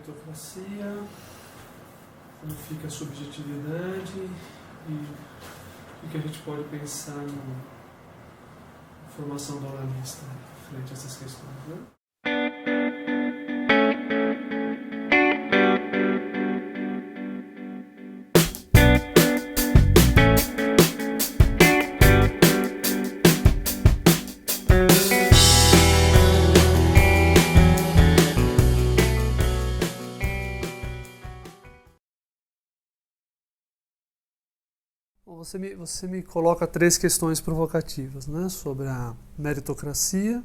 meritocracia, como fica a subjetividade e o que a gente pode pensar na formação do analista frente a essas questões, né? Você me coloca 3 questões provocativas, né, sobre a meritocracia,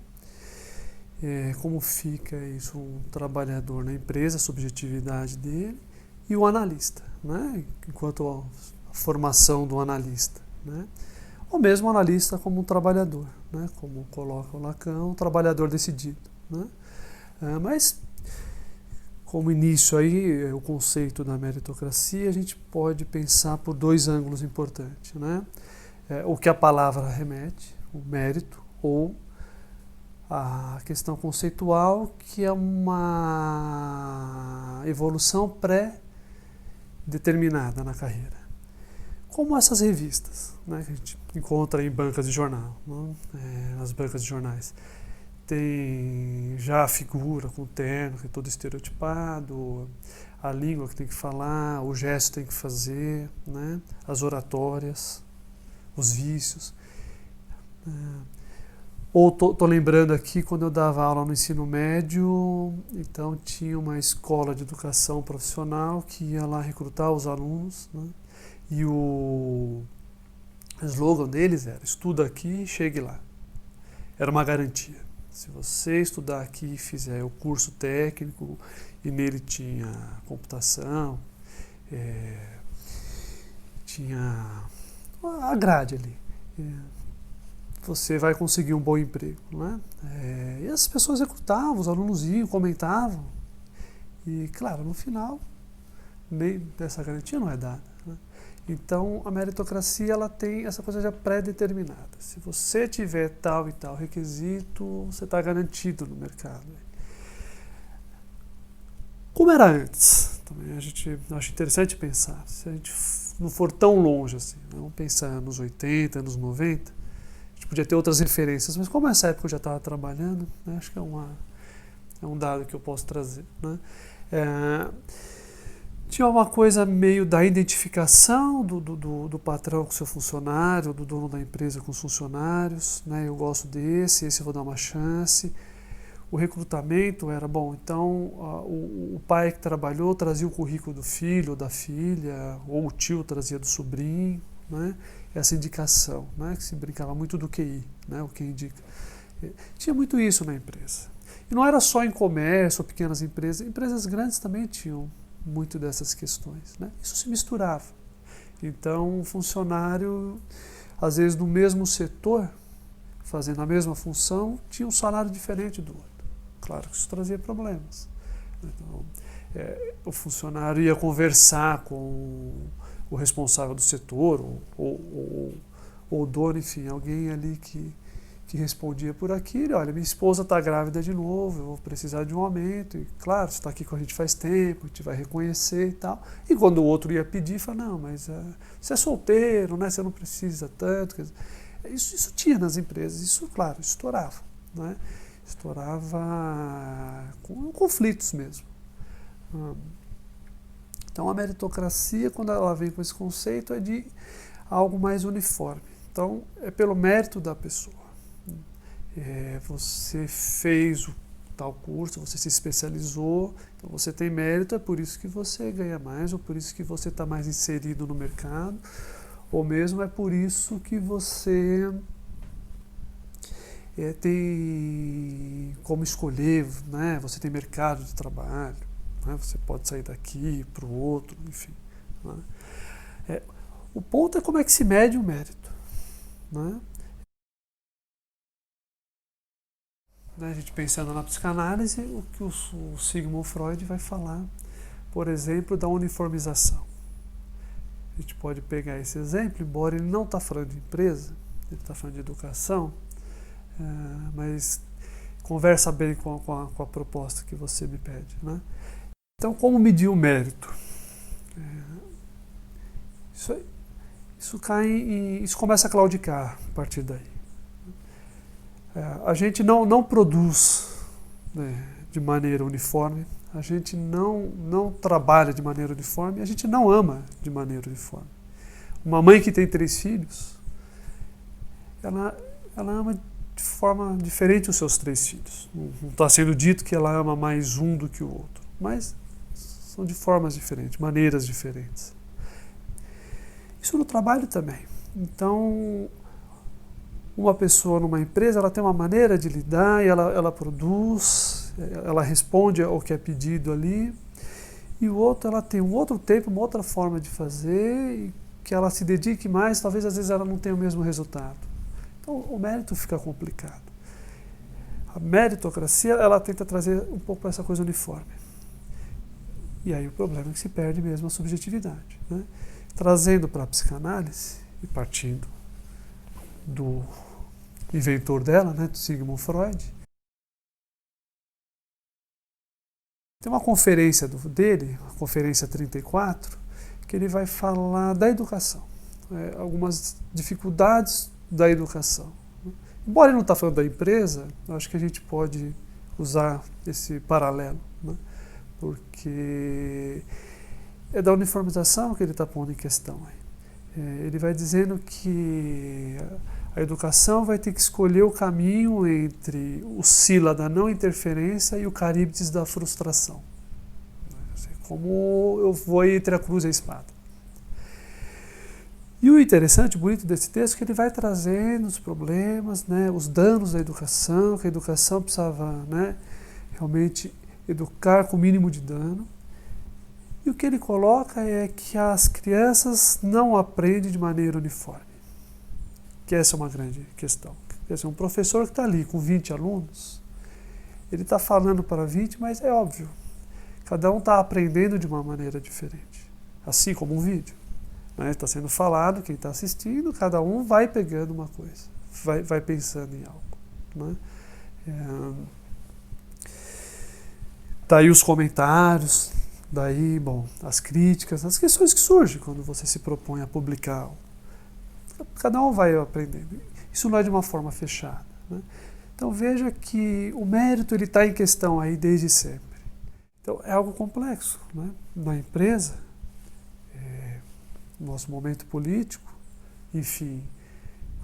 como fica isso, um trabalhador na empresa, a subjetividade dele, e o analista, né, enquanto a formação do analista, né, ou mesmo o analista como um trabalhador, né, como coloca o Lacan, um trabalhador decidido, né, mas como início aí, o conceito da meritocracia, a gente pode pensar por 2 ângulos importantes, né? O que a palavra remete, o mérito, ou a questão conceitual, que é uma evolução pré-determinada na carreira. Como essas revistas, né, que a gente encontra em bancas de jornal, né, nas bancas de jornais. Tem já a figura com o terno, que é todo estereotipado, a língua que tem que falar, o gesto que tem que fazer, né? As oratórias, os vícios. Ou tô lembrando aqui, quando eu dava aula no ensino médio, então tinha uma escola de educação profissional que ia lá recrutar os alunos, né? E o slogan deles era: estuda aqui, chegue lá. Era uma garantia. Se você estudar aqui e fizer o curso técnico, e nele tinha computação, tinha a grade ali, você vai conseguir um bom emprego, né? E as pessoas recrutavam, os alunos iam, comentavam, e claro, no final, nem dessa garantia não é dada, né? Então, a meritocracia, ela tem essa coisa já pré-determinada. Se você tiver tal e tal requisito, você está garantido no mercado. Como era antes? Também a gente acha interessante pensar. Se a gente não for tão longe assim, vamos pensar nos 80, anos 90, a gente podia ter outras referências, mas como nessa época eu já estava trabalhando, né, acho que é um dado que eu posso trazer, né? Tinha uma coisa meio da identificação do patrão com seu funcionário, do dono da empresa com os funcionários, né? Eu gosto esse eu vou dar uma chance. O recrutamento era bom, então o pai que trabalhou trazia o currículo do filho ou da filha, ou o tio trazia do sobrinho, né? Essa indicação, né? Que se brincava muito do QI, né? O que indica. Tinha muito isso na empresa. E não era só em comércio ou pequenas empresas grandes também tinham muito dessas questões, né? Isso se misturava. Então, um funcionário, às vezes no mesmo setor, fazendo a mesma função, tinha um salário diferente do outro. Claro que isso trazia problemas. Então, o funcionário ia conversar com o responsável do setor, ou o dono, enfim, alguém ali que respondia por aquilo: olha, minha esposa está grávida de novo, eu vou precisar de um aumento, e claro, você está aqui com a gente faz tempo, a gente vai reconhecer e tal. E quando o outro ia pedir, fala: não, mas você é solteiro, né? Você não precisa tanto. Quer dizer, isso tinha nas empresas, isso, claro, estourava, né? Estourava com conflitos mesmo. Então a meritocracia, quando ela vem com esse conceito, é de algo mais uniforme. Então é pelo mérito da pessoa. Você fez o tal curso, você se especializou, então você tem mérito, é por isso que você ganha mais, ou por isso que você está mais inserido no mercado, ou mesmo é por isso que você tem como escolher, né? Você tem mercado de trabalho, né? Você pode sair daqui para o outro, enfim, né? O ponto é como é que se mede o mérito, né? A gente pensando na psicanálise, o que o Sigmund Freud vai falar, por exemplo, da uniformização. A gente pode pegar esse exemplo, embora ele não está falando de empresa, ele está falando de educação, mas conversa bem com a proposta que você me pede, né? Então, como medir o mérito? Isso isso começa a claudicar a partir daí. A gente não produz, né, de maneira uniforme, a gente não trabalha de maneira uniforme, a gente não ama de maneira uniforme. Uma mãe que tem 3 filhos, ela ama de forma diferente os seus 3 filhos. Não está sendo dito que ela ama mais um do que o outro, mas são de formas diferentes, maneiras diferentes. Isso no trabalho também. Então, uma pessoa numa empresa, ela tem uma maneira de lidar, e ela produz, ela responde ao que é pedido ali, e o outro, ela tem um outro tempo, uma outra forma de fazer, e que ela se dedique mais, talvez às vezes ela não tenha o mesmo resultado. Então, o mérito fica complicado. A meritocracia, ela tenta trazer um pouco essa coisa uniforme. E aí o problema é que se perde mesmo a subjetividade, né? Trazendo para a psicanálise, e partindo do inventor dela, né, do Sigmund Freud, tem uma conferência dele, a conferência 34, que ele vai falar da educação, algumas dificuldades da educação. Embora ele não está falando da empresa, eu acho que a gente pode usar esse paralelo, né, porque é da uniformização que ele está pondo em questão. Ele vai dizendo que a educação vai ter que escolher o caminho entre o Sila da não interferência e o Caríbdis da frustração. Como eu vou entre a cruz e a espada. E o interessante, o bonito desse texto, é que ele vai trazendo os problemas, né, os danos da educação, que a educação precisava, né, realmente educar com o mínimo de dano. E o que ele coloca é que as crianças não aprendem de maneira uniforme. Que essa é uma grande questão. Quer dizer, um professor que está ali com 20 alunos, ele está falando para 20, mas é óbvio, cada um está aprendendo de uma maneira diferente. Assim como um vídeo. Está sendo falado, quem está assistindo, cada um vai pegando uma coisa, vai pensando em algo. Daí os comentários, daí, as críticas, as questões que surgem quando você se propõe a publicar algo. Cada um vai aprendendo. Isso não é de uma forma fechada, né? Então veja que o mérito está em questão aí desde sempre. Então é algo complexo, né? Na empresa, no nosso momento político, enfim,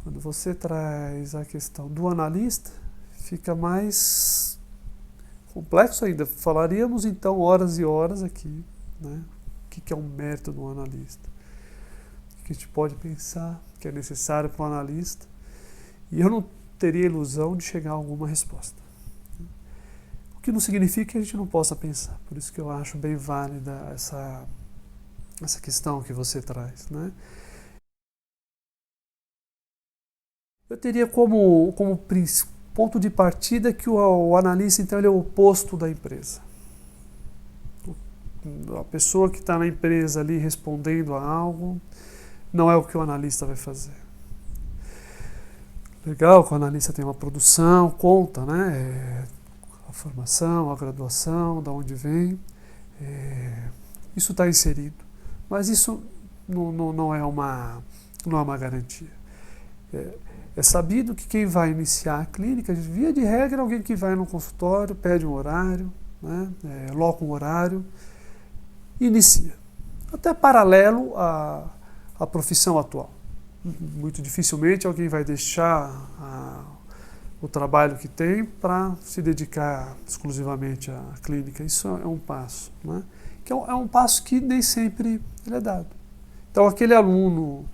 quando você traz a questão do analista, fica mais complexo ainda. Falaríamos então horas e horas aqui, né? O que é um mérito do analista? O que a gente pode pensar que é necessário para o analista? E eu não teria ilusão de chegar a alguma resposta. O que não significa que a gente não possa pensar. Por isso que eu acho bem válida essa questão que você traz, né? Eu teria como ponto de partida que o analista, então, ele é o oposto da empresa. A pessoa que está na empresa ali respondendo a algo não é o que o analista vai fazer. Legal que o analista tem uma produção, conta, né? A formação, a graduação, da onde vem. Isso está inserido. Mas isso não é uma garantia. É sabido que quem vai iniciar a clínica, via de regra, é alguém que vai no consultório, pede um horário, né, loca um horário e inicia. Até paralelo à profissão atual. Muito dificilmente alguém vai deixar o trabalho que tem para se dedicar exclusivamente à clínica. Isso é um passo, né, que é um passo que nem sempre ele é dado. Então, aquele aluno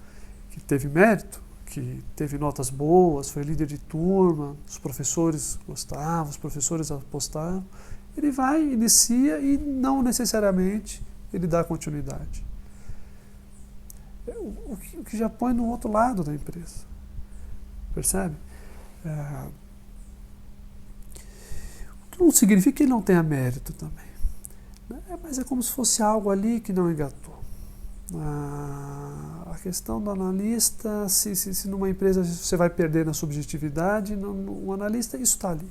que teve mérito, que teve notas boas, foi líder de turma, os professores gostavam, os professores apostavam, ele vai, inicia e não necessariamente ele dá continuidade. O que já põe no outro lado da empresa. Percebe? O que não significa que ele não tenha mérito também. Mas é como se fosse algo ali que não engatou. A questão do analista, se numa empresa você vai perder na subjetividade, no analista isso está ali.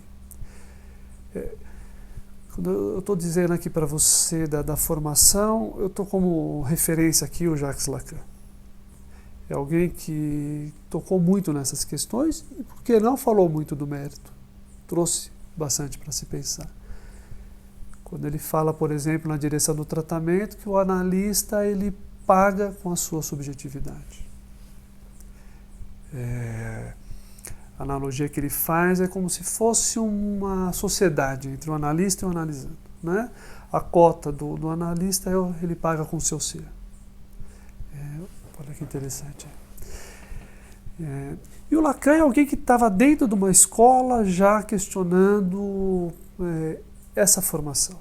Quando eu estou dizendo aqui para você da formação, eu estou como referência aqui o Jacques Lacan. É alguém que tocou muito nessas questões e porque não falou muito do mérito. Trouxe bastante para se pensar. Quando ele fala, por exemplo, na direção do tratamento, que o analista ele paga com a sua subjetividade. A analogia que ele faz é como se fosse uma sociedade entre o analista e o analisando, né? A cota do analista ele paga com o seu ser. Olha que interessante. E o Lacan é alguém que estava dentro de uma escola já questionando essa formação,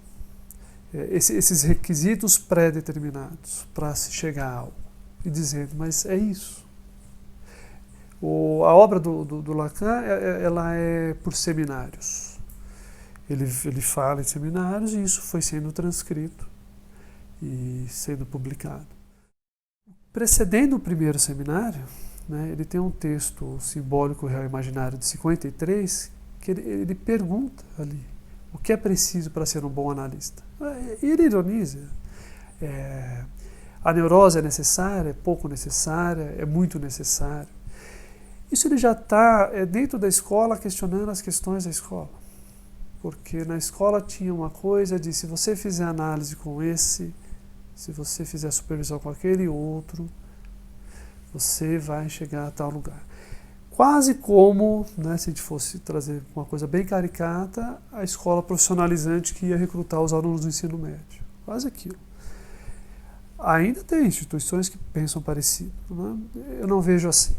esses requisitos pré-determinados para se chegar a algo e dizendo, mas é isso. A obra do Lacan ela é por seminários. Ele fala em seminários e isso foi sendo transcrito e sendo publicado. Precedendo o primeiro seminário, né, ele tem um texto simbólico real imaginário de 53 que ele pergunta ali o que é preciso para ser um bom analista. E ele ironiza. A neurose é necessária, é pouco necessária, é muito necessária. Isso ele já está dentro da escola questionando as questões da escola. Porque na escola tinha uma coisa de se você fizer análise com esse, se você fizer supervisão com aquele outro, você vai chegar a tal lugar. Quase como, né, se a gente fosse trazer uma coisa bem caricata, a escola profissionalizante que ia recrutar os alunos do ensino médio. Quase aquilo. Ainda tem instituições que pensam parecido, né? Eu não vejo assim.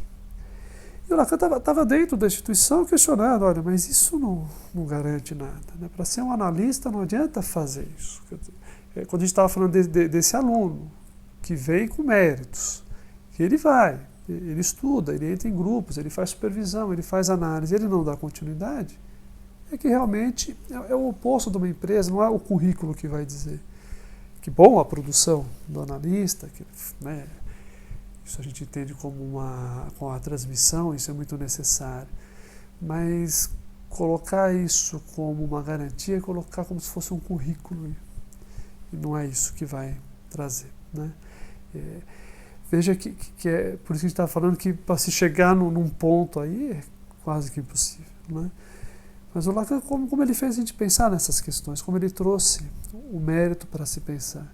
E o Lacan estava dentro da instituição questionando, olha, mas isso não garante nada. Né? Para ser um analista não adianta fazer isso. Quando a gente estava falando desse aluno, que vem com méritos, que ele vai, ele estuda, ele entra em grupos, ele faz supervisão, ele faz análise, ele não dá continuidade, é que realmente é o oposto de uma empresa, não é o currículo que vai dizer. Que bom a produção do analista, né? Isso a gente entende como com a transmissão, isso é muito necessário. Mas colocar isso como uma garantia é colocar como se fosse um currículo. E não é isso que vai trazer. Né? Veja que é por isso que a gente está falando que para se chegar num ponto aí é quase que impossível. Né? Mas o Lacan, como ele fez a gente pensar nessas questões, como ele trouxe o mérito para se pensar.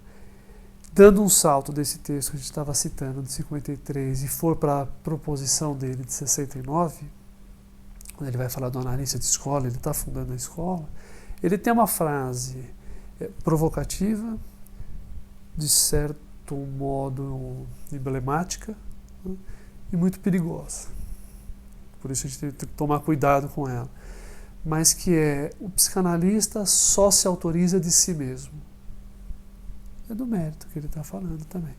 Dando um salto desse texto que a gente estava citando, de 53, e for para a proposição dele de 69, quando ele vai falar do analista de escola, ele está fundando a escola, ele tem uma frase provocativa, de certo modo emblemática, né, e muito perigosa. Por isso a gente tem que tomar cuidado com ela. Mas que o psicanalista só se autoriza de si mesmo. É do mérito que ele está falando também.